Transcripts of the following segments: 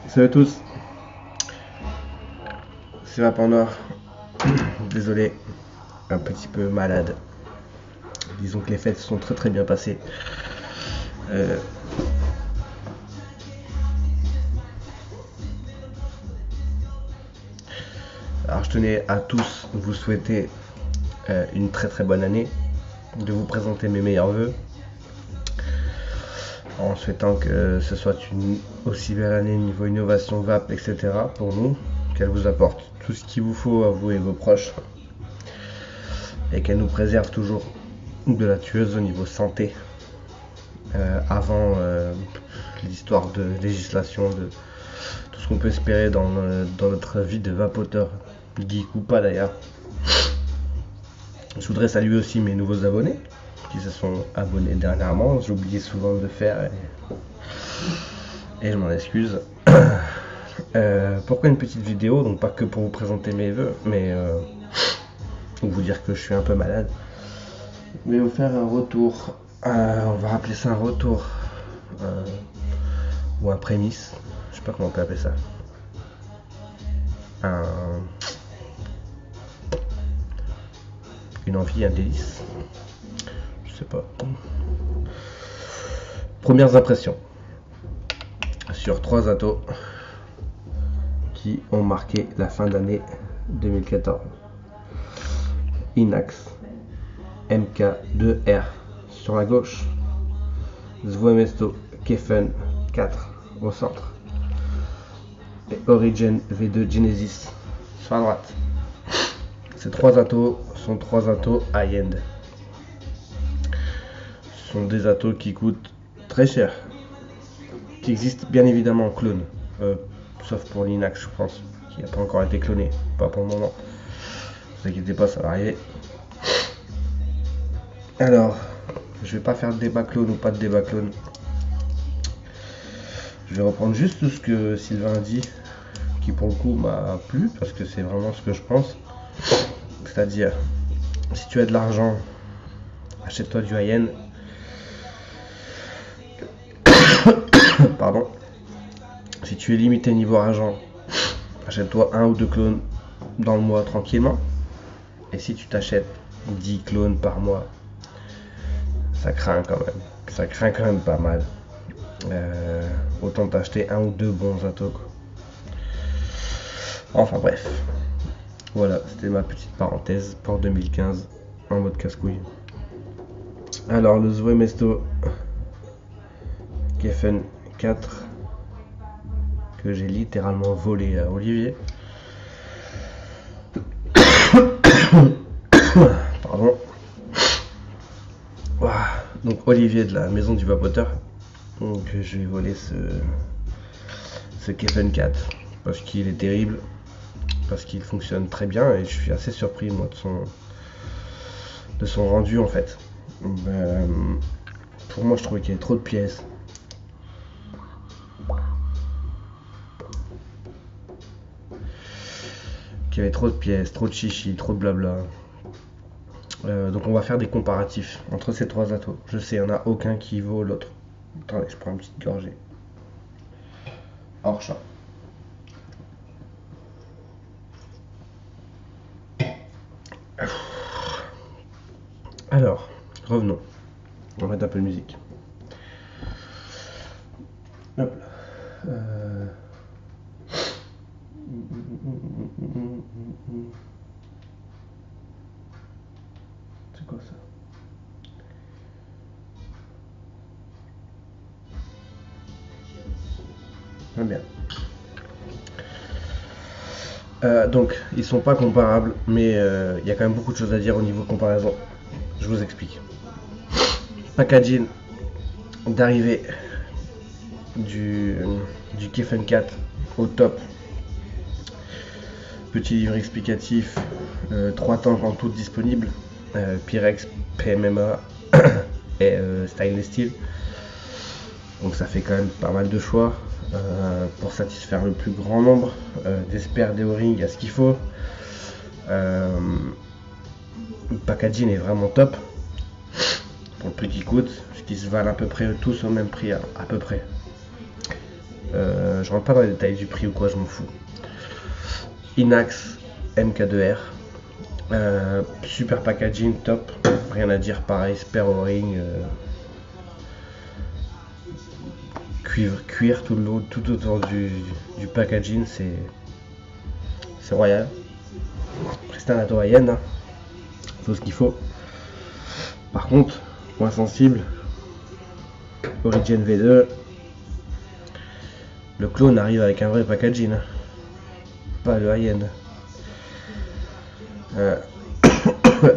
Salut à tous, c'est Vapendor. Désolé, un petit peu malade. Disons que les fêtes se sont très bien passées. Alors je tenais à tous vous souhaiter une très bonne année, de vous présenter mes meilleurs vœux, en souhaitant que ce soit une aussi belle année niveau innovation, vape, etc. pour nous, qu'elle vous apporte tout ce qu'il vous faut à vous et vos proches, et qu'elle nous préserve toujours de la tueuse au niveau santé, avant l'histoire de législation, de tout ce qu'on peut espérer dans notre vie de vapoteur, geek ou pas d'ailleurs. Je voudrais saluer aussi mes nouveaux abonnés qui se sont abonnés dernièrement. J'ai oublié souvent de le faire et je m'en excuse. Pourquoi une petite vidéo? Donc pas que pour vous présenter mes vœux, mais pour vous dire que je suis un peu malade. Je vais vous faire un retour. On va appeler ça un retour ou un prémisse. Je sais pas comment on peut appeler ça. Une envie, un délice. Je sais pas. Premières impressions sur 3 atos qui ont marqué la fin d'année 2014. Inax MK2R sur la gauche, Zwoemesto Kefen 4 au centre et Origin V2 Genesis sur la droite. Ces 3 atos sont 3 atos high-end. Ce sont des atos qui coûtent très cher, qui existent bien évidemment en clone, sauf pour l'Inax, je pense, qui n'a pas encore été cloné, pas pour le moment. Ne vous inquiétez pas, ça va arriver. Alors, je vais pas faire de débat clone ou pas de débat clone. Je vais reprendre juste tout ce que Sylvain a dit, qui pour le coup m'a plu, parce que c'est vraiment ce que je pense. C'est-à-dire, si tu as de l'argent, achète-toi du high-end. Pardon. Si tu es limité niveau argent, achète-toi 1 ou 2 clones dans le mois tranquillement. Et si tu t'achètes 10 clones par mois, ça craint quand même. Ça craint quand même pas mal. Autant t'acheter 1 ou 2 bons atos. Enfin bref. Voilà, c'était ma petite parenthèse pour 2015 en mode casse-couille. Alors le Zwoemesto Kefen 4 que j'ai littéralement volé à Olivier. Pardon. Donc Olivier de la maison du vapoteur. Donc je lui ai volé ce Kefen 4 parce qu'il est terrible, parce qu'il fonctionne très bien et je suis assez surpris moi de son rendu en fait. Pour moi je trouvais qu'il y avait trop de pièces. Qu'il y avait trop de pièces, trop de chichi, trop de blabla. Donc on va faire des comparatifs entre ces 3 atos. Je sais, il n'y en a aucun qui vaut l'autre. Attendez, je prends une petite gorgée. Hors champ. Alors, revenons. On va mettre un peu de musique. Hop là. C'est quoi ça? Ah, bien. Donc, ils sont pas comparables, mais il y a quand même beaucoup de choses à dire au niveau comparaison. Je vous explique. Packaging d'arrivée du Kefen 4 au top. Petit livre explicatif, 3 tanks en tout disponibles, Pyrex, PMMA et Stainless Steel. Donc ça fait quand même pas mal de choix pour satisfaire le plus grand nombre. Des spares, des O-rings, il y a ce qu'il faut. Le packaging est vraiment top pour le prix qui coûte, puisqu'ils se valent à peu près tous au même prix à peu près. Je rentre pas dans les détails du prix ou quoi, je m'en fous. Inax MK2R. Super packaging, top. Rien à dire, pareil, spare O-ring. Cuir tout le long, tout autour du packaging, c'est royal. Prestana hawaïenne, hein. Tout ce qu'il faut. Par contre, point sensible, Origin V2, le clone arrive avec un vrai packaging, hein. Pas le high-end.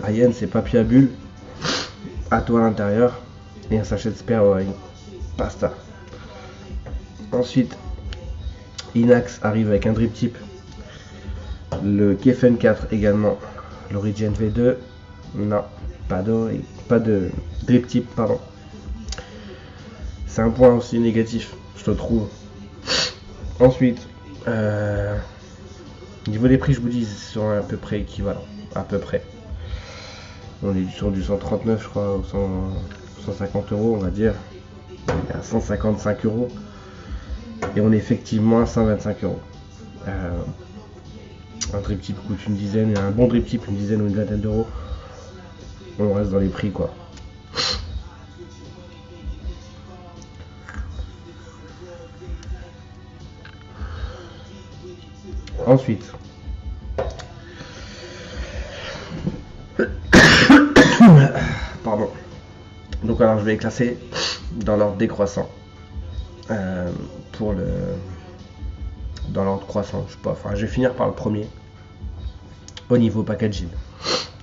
High-end, c'est papier à bulles, à toi à l'intérieur et un sachet de spare O-ring. Basta. Ensuite, Inax arrive avec un drip tip, le KFN 4 également, l'Origin V2, non, pas de drip tip, pardon. C'est un point aussi négatif, je te trouve. Ensuite, niveau des prix, je vous dis, ils sont à peu près équivalents, à peu près. On est sur du 139, je crois, ou 150 euros, on va dire, à 155 euros. Et on est effectivement à 125 euros. Un drip tip coûte une dizaine, et un bon drip tip une dizaine ou une vingtaine d'euros. On reste dans les prix, quoi. Ensuite, pardon. Donc alors je vais les classer dans l'ordre décroissant. Dans l'ordre croissant, je sais pas, enfin je vais finir par le premier au niveau packaging.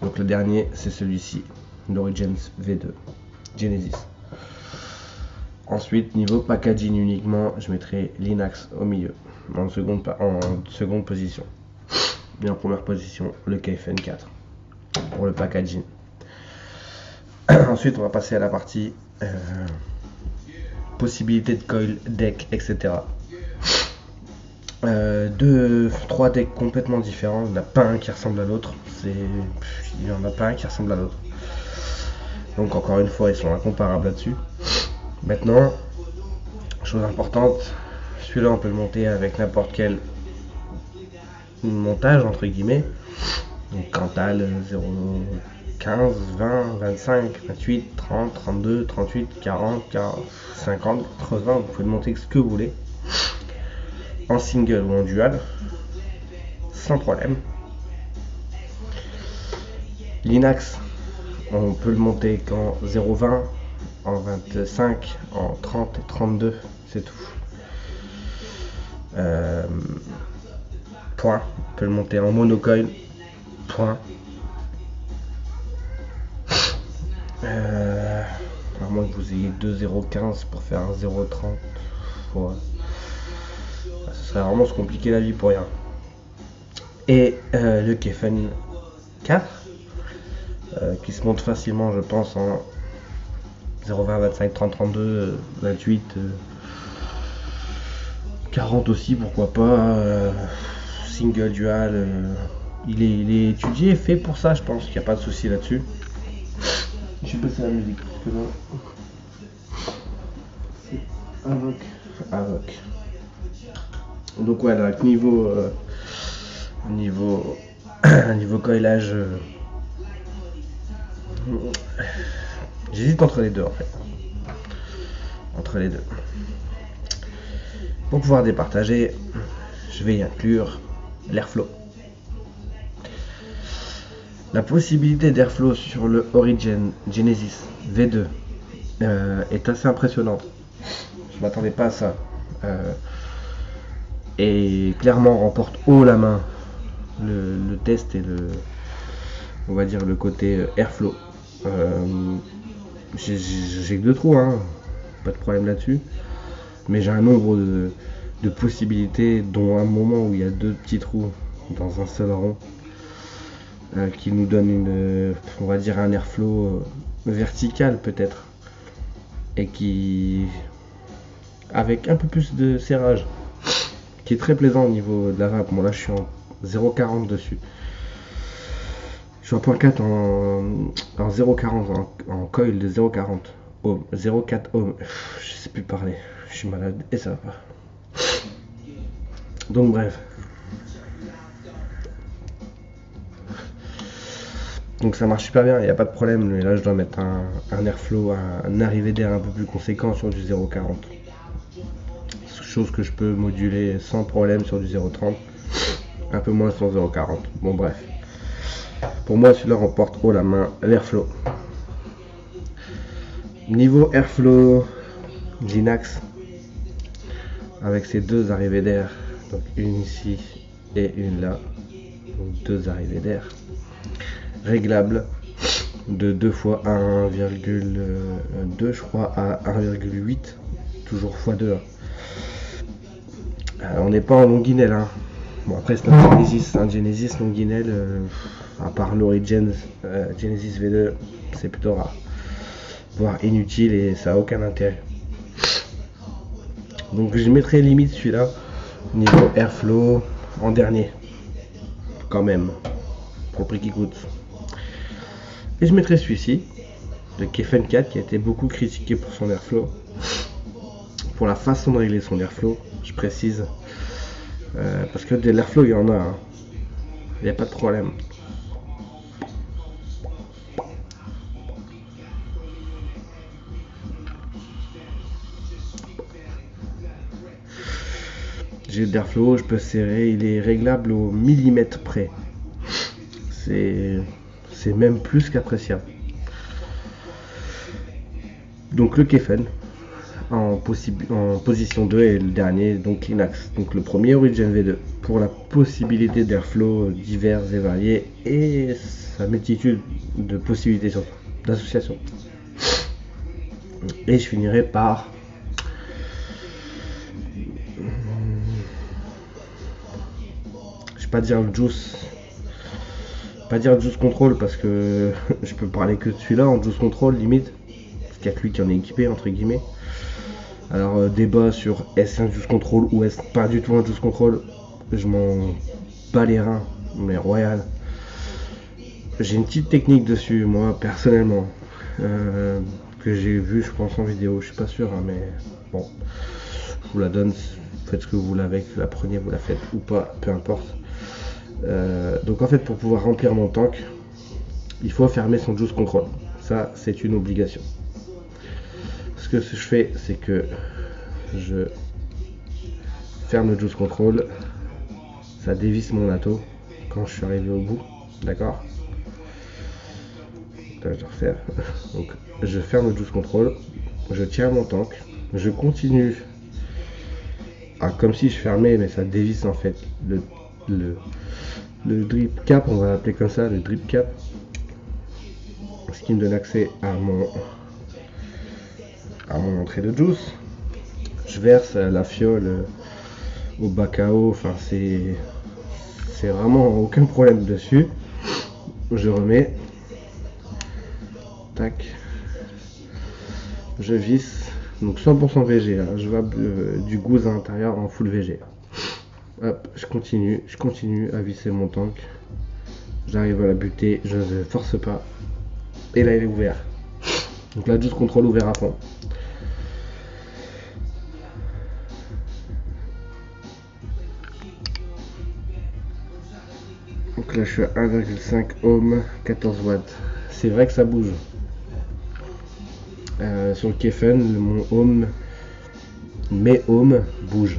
Donc le dernier c'est celui-ci, l'Origin V2 Genesis. Ensuite niveau packaging uniquement, je mettrai l'Inax au milieu, en seconde position. Et en première position le KFN 4 pour le packaging. Ensuite on va passer à la partie possibilité de coil, deck, etc. 3 decks complètement différents, il n'y en a pas un qui ressemble à l'autre, il n'y en a pas un qui ressemble à l'autre. Donc encore une fois, ils sont incomparables là-dessus. Maintenant, chose importante, celui-là on peut le monter avec n'importe quel montage entre guillemets. Donc Cantal 0,15, 20, 25, 28, 30, 32, 38, 40, 50, 80, vous pouvez le monter ce que vous voulez. En single ou en dual, sans problème. L'Inax, on peut le monter qu'en 0,20, en 25, en 30 et 32, c'est tout. Point. On peut le monter en monocoil. Point. À moins que vous ayez 2,015 pour faire un 0,30. Ouais. Ce serait vraiment se compliquer la vie pour rien. Et le KFN 4 qui se monte facilement, je pense, en 0,20, 25, 30, 32, 28, 40 aussi, pourquoi pas. Single, dual, il est étudié et fait pour ça, je pense qu'il n'y a pas de souci là-dessus. Je vais passer la musique parce que là c'est Avoc. Donc voilà, niveau coilage, j'hésite entre les deux en fait. Entre les deux. Pour pouvoir départager, je vais y inclure l'Airflow. La possibilité d'Airflow sur le Origin Genesis V2 est assez impressionnante. Je m'attendais pas à ça. Et clairement remporte haut la main le test et on va dire le côté Airflow. J'ai que 2 trous, hein, pas de problème là-dessus. Mais j'ai un nombre de possibilités, dont un moment où il y a 2 petits trous dans un seul rond, qui nous donne on va dire un airflow vertical peut-être, et qui avec un peu plus de serrage, qui est très plaisant au niveau de la vape. Bon là je suis en 0,40 dessus. Je suis en 0.4 en 0,40 en coil de 0,40 ohm, 0,4 ohm. Je sais plus parler, je suis malade et ça va pas. Donc bref. Donc ça marche super bien, il n'y a pas de problème. Mais là je dois mettre un airflow, un arrivée d'air un peu plus conséquent sur du 0,40. Chose que je peux moduler sans problème sur du 0,30. Un peu moins sur 0,40. Bon bref. Pour moi celui-là remporte haut la main l'airflow. Niveau airflow, Linax, avec ces deux arrivées d'air, donc une ici et une là, donc deux arrivées d'air, réglable de 2 fois 1,2 je crois à 1,8, toujours x2. On n'est pas en longuinelle, hein. Bon après c'est un Genesis longuinelle, à part l'Origin Genesis V2, c'est plutôt rare, voire inutile et ça a aucun intérêt. Donc je mettrai limite celui-là niveau airflow en dernier, quand même, pour le prix qui coûte. Et je mettrai celui-ci, le Kefen 4, qui a été beaucoup critiqué pour son airflow, pour la façon de régler son airflow, je précise, parce que de l'airflow il y en a, hein. Il n'y a pas de problème. J'ai de l'airflow, je peux serrer, il est réglable au millimètre près. C'est même plus qu'appréciable. Donc le Kefen en position 2 et le dernier donc Linax. Donc le premier Origin V2 pour la possibilité d'airflow divers et variés et sa multitude de possibilités d'association. Et je finirai par pas dire le juice control parce que je peux parler que de celui-là en juice control limite, parce qu'il y a que lui qui en est équipé entre guillemets. Alors débat sur est-ce un juice control ou est-ce pas du tout un juice control, je m'en bats les reins, mais royal. J'ai une petite technique dessus moi personnellement, que j'ai vu je pense en vidéo, je suis pas sûr, hein, mais bon, je vous la donne, faites ce que vous voulez avec, la prenez, vous la faites ou pas, peu importe. Donc en fait pour pouvoir remplir mon tank il faut fermer son juice control, ça c'est une obligation. Ce que je fais c'est que je ferme le juice control, ça dévisse mon atto quand je suis arrivé au bout, d'accord. Là, je vais refaire. Donc je ferme le juice control, je tiens mon tank, je continue comme si je fermais mais ça dévisse en fait le drip cap, on va l'appeler comme ça, le drip cap, ce qui me donne accès à mon entrée de juice. Je verse la fiole au bac à eau, enfin c'est vraiment aucun problème dessus. Je remets, tac, je visse, donc 100% VG là, je vois du gouze à l'intérieur en full VG. Hop, je continue à visser mon tank. J'arrive à la buter, je ne force pas. Et là il est ouvert. Donc là juice control ouvert à fond. Donc là je suis à 1,5 ohm, 14 watts. C'est vrai que ça bouge. Sur le Kefen, mon ohm, mes ohms bougent.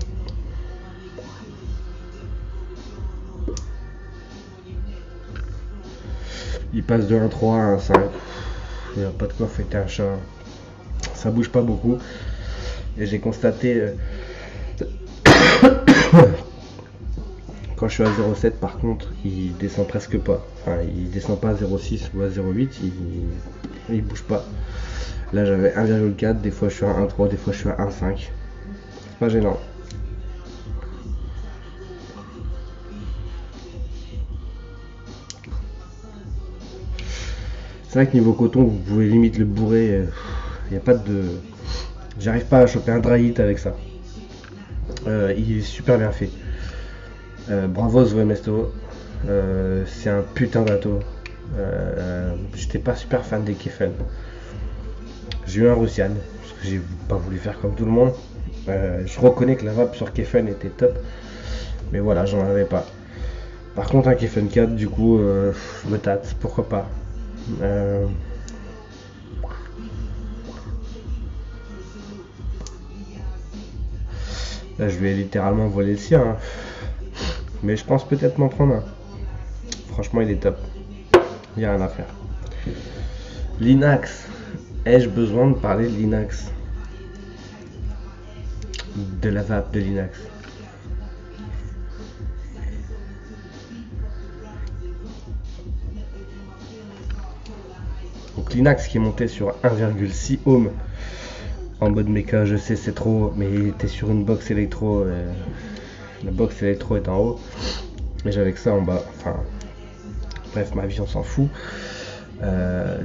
Il passe de 1,3 à 1,5. Il n'y a pas de quoi fêter un chat. Ça bouge pas beaucoup. Et j'ai constaté quand je suis à 0,7 par contre, il descend presque pas. Enfin, il descend pas à 0,6 ou à 0,8, il bouge pas. Là j'avais 1,4, des fois je suis à 1,3, des fois je suis à 1,5. C'est pas gênant. C'est vrai que niveau coton, vous pouvez limite le bourrer. Il n'y a pas de. J'arrive pas à choper un dry hit avec ça. Il est super bien fait. Bravo Zwemesto. C'est un putain d'atto. J'étais pas super fan des Kefen. J'ai eu un Russian, parce que j'ai pas voulu faire comme tout le monde. Je reconnais que la vape sur Kefen était top. Mais voilà, j'en avais pas. Par contre, un Kefen 4, du coup, je me tâte, pourquoi pas. Là, je lui ai littéralement volé le sien. Hein. Mais je pense peut-être m'en prendre un. Franchement, il est top. Il n'y a rien à faire. L'Inax. Ai-je besoin de parler de l'Inax? De la vape de l'Inax. Donc l'Inax qui est monté sur 1,6 ohm en mode méca, je sais c'est trop, mais il était sur une box électro. La box électro est en haut. Et j'avais que ça en bas. Enfin, bref, ma vie on s'en fout.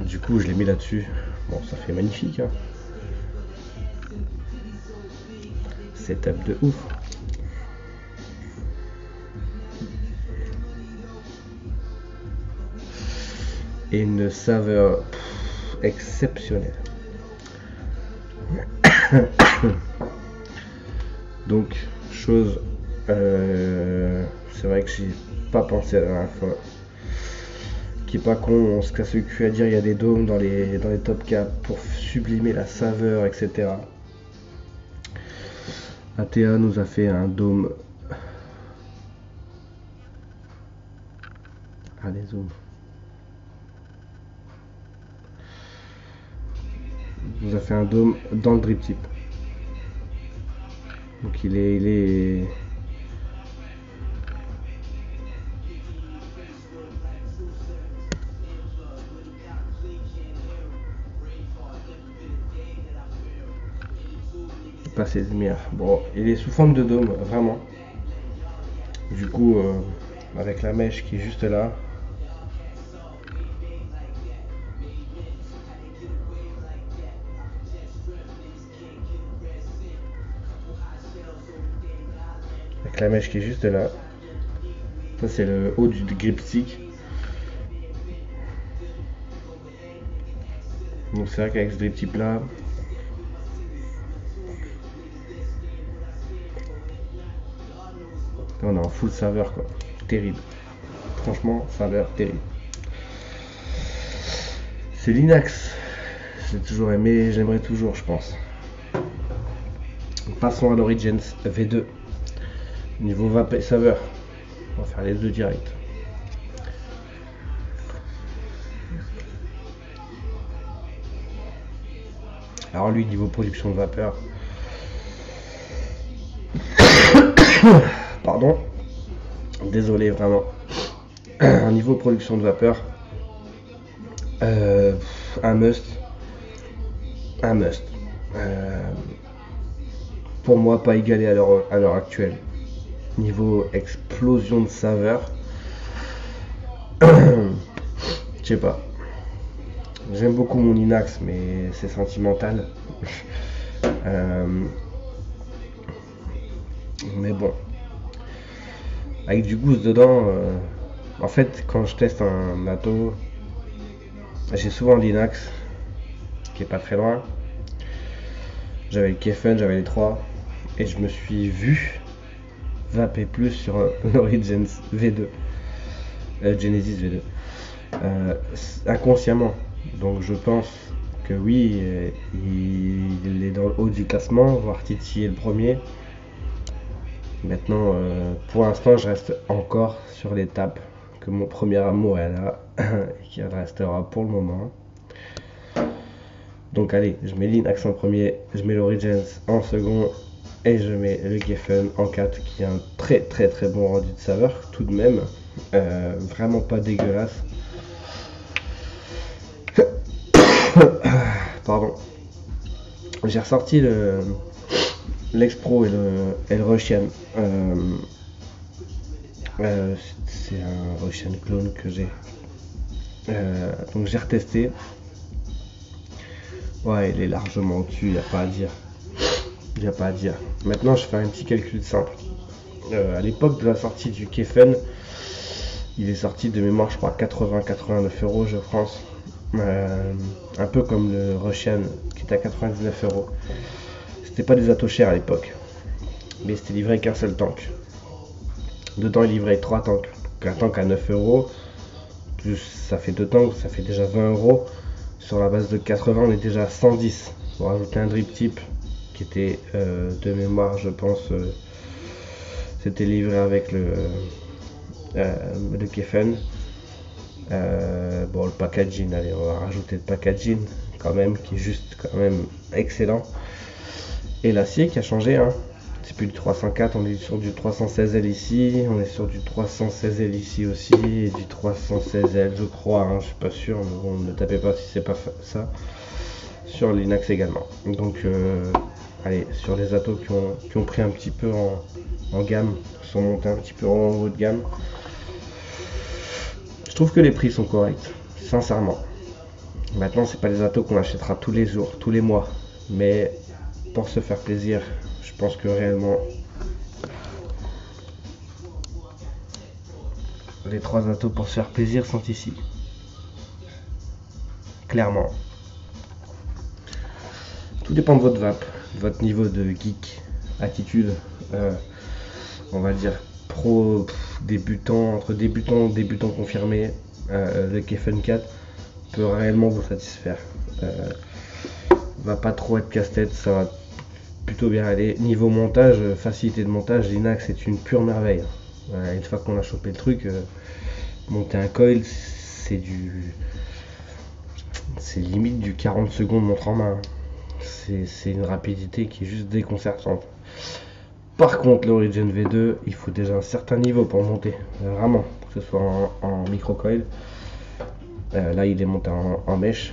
Du coup, je l'ai mis là-dessus. Bon, ça fait magnifique. Hein. Setup de ouf. Et une saveur exceptionnelle. Donc, chose, c'est vrai que j'ai pas pensé la dernière fois. Qui est pas con, on se casse le cul à dire il y a des dômes dans les top caps pour sublimer la saveur, etc. ATA nous a fait un dôme. Allez, zoom. Nous a fait un dôme dans le drip tip. Donc il est passé de lumière. Bon, il est sous forme de dôme, vraiment. Du coup, avec la mèche qui est juste là. Avec la mèche qui est juste là. Ça c'est le haut du grip stick. Donc c'est vrai qu'avec ce drip tip là, on est en full saveur quoi. Terrible. Franchement, saveur terrible. C'est l'Inax. J'ai toujours aimé, j'aimerais toujours je pense. Passons à l'Origins V2. Niveau vape et saveur. On va faire les deux directs. Alors lui, niveau production de vapeur. Pardon. Désolé vraiment. Niveau production de vapeur. Un must. Un must. Pour moi, pas égalé à l'heure actuelle. Niveau explosion de saveur. Je sais pas. J'aime beaucoup mon Inax, mais c'est sentimental. Mais bon. Avec du goût dedans, en fait, quand je teste un ato, j'ai souvent l'Inax, qui est pas très loin. J'avais le Kefen, j'avais les trois. Et je me suis vu vaper plus sur l'Origins V2. Genesis V2. Inconsciemment. Donc je pense que oui, il est dans le haut du classement, voire titiller le premier. Maintenant, pour l'instant, je reste encore sur l'étape que mon premier amour est là et qui restera pour le moment. Donc allez, je mets l'Inax en premier, je mets l'Origins en second et je mets le Kefen en 4 qui a un très très très bon rendu de saveur tout de même. Vraiment pas dégueulasse. Pardon. J'ai ressorti l'X-Pro et le Russian. C'est un Russian clone que j'ai. Donc j'ai retesté. Ouais, il est largement au-dessus, il n'y a pas à dire. Il n'y a pas à dire. Maintenant, je fais un petit calcul simple. À l'époque de la sortie du Kefen, il est sorti de mémoire, je crois, 80-89 €, je pense. Un peu comme le Russian qui était à 99 €. C'était pas des atos chers à l'époque, mais c'était livré qu'un seul tank. Dedans il livrait 3 tanks. Donc un tank à 9 euros, plus ça fait 2 tanks, ça fait déjà 20 euros. Sur la base de 80, on est déjà à 110. On va rajouter un drip type qui était de mémoire, je pense, c'était livré avec le Kefen. Bon, le packaging, allez, on va rajouter le packaging quand même, qui est juste quand même excellent. Et l'acier qui a changé, hein. C'est plus du 304, on est sur du 316L ici, on est sur du 316L ici aussi, et du 316L je crois, hein, je suis pas sûr, mais bon, ne tapez pas si c'est pas ça. Sur l'Inax également. Donc allez, sur les atos qui ont pris un petit peu en gamme, sont montés un petit peu en haut de gamme. Je trouve que les prix sont corrects, sincèrement. Maintenant, c'est pas des atos qu'on achètera tous les jours, tous les mois, mais pour se faire plaisir, je pense que réellement les 3 atos pour se faire plaisir sont ici. Clairement. Tout dépend de votre vape, de votre niveau de geek, attitude, on va dire pro, débutant, entre débutant confirmé, le Kefen 4 peut réellement vous satisfaire. Va pas trop être casse-tête, ça va plutôt bien aller. Niveau montage, facilité de montage, l'Inax est une pure merveille. Une fois qu'on a chopé le truc, monter un coil, c'est limite du 40 secondes montre en main. C'est une rapidité qui est juste déconcertante. Par contre, l'Origin V2, il faut déjà un certain niveau pour monter, vraiment, pour que ce soit en micro-coil. Là, il est monté en mèche.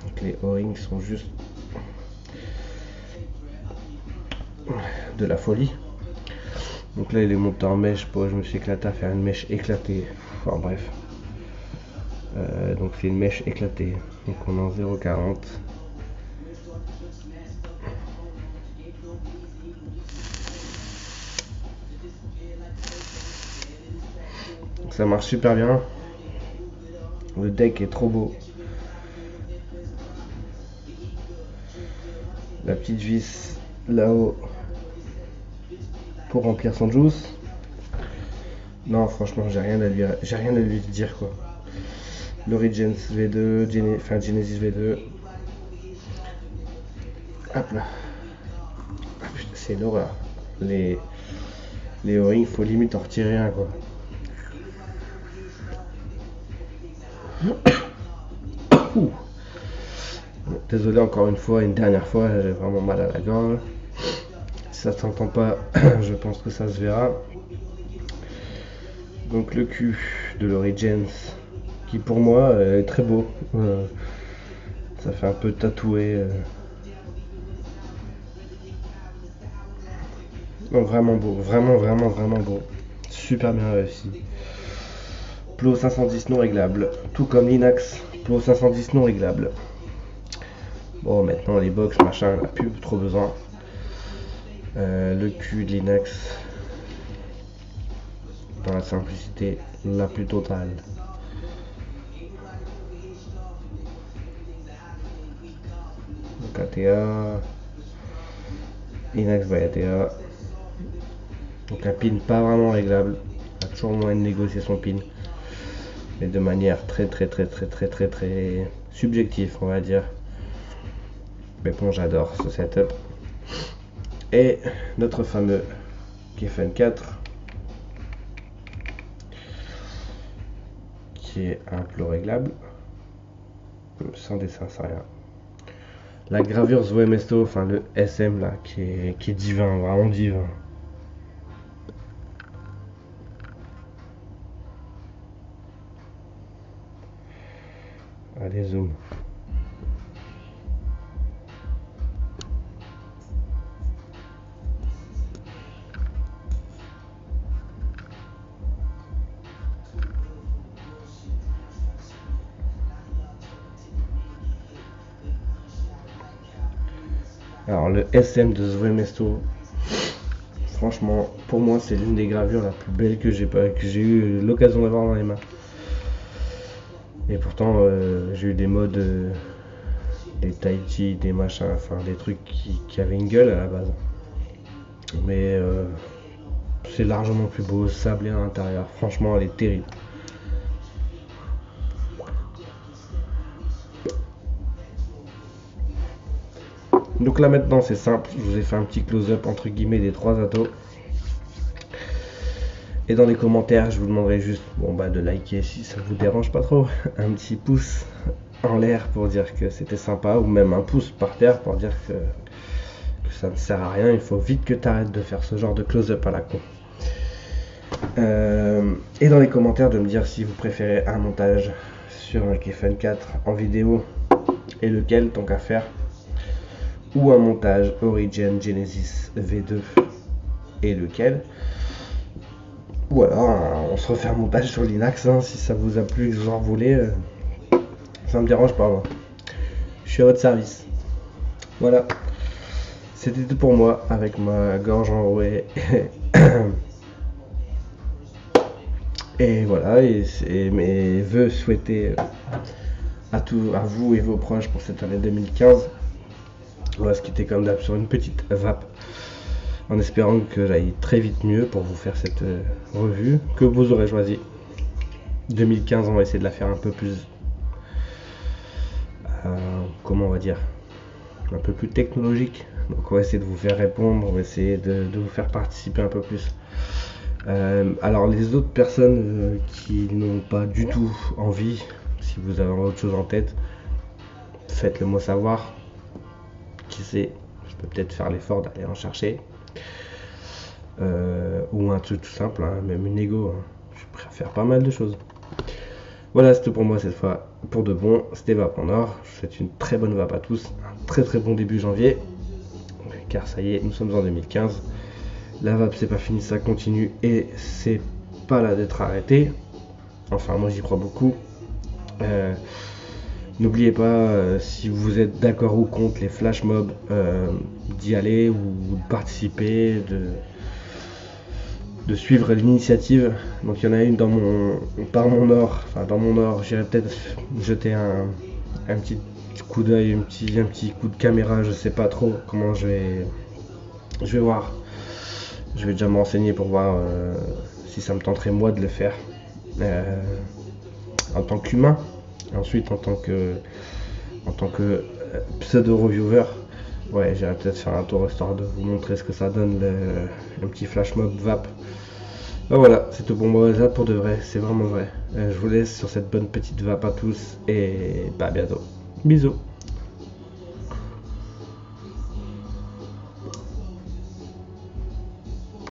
Donc les O-rings sont juste de la folie. Donc là, il est monté en mèche. Je me suis éclaté à faire une mèche éclatée. Enfin bref. Donc c'est une mèche éclatée. Donc on est en 0,40. Ça marche super bien. Le deck est trop beau. La petite vis là-haut pour remplir son juice. Non, franchement, j'ai rien à lui dire quoi. L'Origins V2, Genesis V2. Hop là. Ah, putain, c'est une horreur. Les O-rings, faut limite en retirer un quoi. Désolé encore une fois, une dernière fois, j'ai vraiment mal à la gorge. Si ça s'entend pas, je pense que ça se verra. Donc le cul de l'Origins, qui pour moi est très beau. Ça fait un peu tatoué. Non, vraiment beau, vraiment beau. Super bien réussi. Plo 510 non réglable, tout comme l'Inax, Plo 510 non réglable. Bon, maintenant les box, machin, on n'a plus trop besoin. Le cul de l'Inax, dans la simplicité la plus totale. Donc ATA, Inax by ATA. Donc un pin pas vraiment réglable, il y a toujours moyen de négocier son pin, mais de manière très subjective on va dire. Mais bon, j'adore ce setup. Et notre fameux Kefen 4 qui est un Plo réglable, sans dessin, sans rien. La gravure Zoé Mesto, enfin le SM là, qui est divin, vraiment divin. Allez, zoom. Alors le SM de Zoé Mesto, franchement, pour moi c'est l'une des gravures la plus belle que j'ai eu l'occasion d'avoir dans les mains. Et pourtant j'ai eu des modes, des tai chi, des machins, enfin des trucs qui avaient une gueule à la base. Mais c'est largement plus beau, sablé à l'intérieur. Franchement, elle est terrible. Donc là maintenant c'est simple, je vous ai fait un petit close-up entre guillemets des 3 atos. Et dans les commentaires je vous demanderai juste de liker si ça vous dérange pas trop, un petit pouce en l'air pour dire que c'était sympa, ou même un pouce par terre pour dire que ça ne sert à rien. Il faut vite que tu arrêtes de faire ce genre de close-up à la con. Et dans les commentaires de me dire si vous préférez un montage sur un Keyfun 4 en vidéo et lequel tant qu'à faire, ou un montage Origin Genesis V2 et lequel, ou alors on se refait un montage sur Linux si ça vous a plu et que vous en voulez, ça me dérange pas moi, je suis à votre service. Voilà, c'était tout pour moi avec ma gorge enrouée. Et voilà, et mes vœux souhaités à vous et vos proches pour cette année 2015. On va se quitter comme d'hab sur une petite vape, en espérant que j'aille très vite mieux pour vous faire cette revue que vous aurez choisi. 2015, on va essayer de la faire un peu plus, comment on va dire, un peu plus technologique. Donc on va essayer de vous faire répondre, on va essayer de vous faire participer un peu plus. Alors les autres personnes qui n'ont pas du tout envie, si vous avez autre chose en tête, faites-le moi savoir. Qui sait, je peux peut-être faire l'effort d'aller en chercher, ou un truc tout simple, même une Ego, je suis prêt à faire pas mal de choses. Voilà, c'est tout pour moi cette fois, pour de bon. C'était Vape en Or, je vous souhaite une très bonne vape à tous, un très bon début janvier, car ça y est, nous sommes en 2015, la vape c'est pas fini, ça continue, et c'est pas là d'être arrêté, enfin moi j'y crois beaucoup. N'oubliez pas, si vous êtes d'accord ou contre les flash mobs, d'y aller ou de participer, de suivre l'initiative. Donc il y en a une dans mon nord, j'irai peut-être jeter un petit coup d'œil, un petit coup de caméra, je sais pas trop comment je vais voir. Je vais déjà me renseigner pour voir si ça me tenterait moi de le faire en tant qu'humain. Ensuite en tant que pseudo reviewer, ouais, j'irai peut-être faire un tour histoire de vous montrer ce que ça donne le petit flash mob vape. Voilà, c'est tout pour moi, ça pour de vrai, c'est vraiment vrai. Je vous laisse sur cette bonne petite vape à tous et à bientôt. Bisous.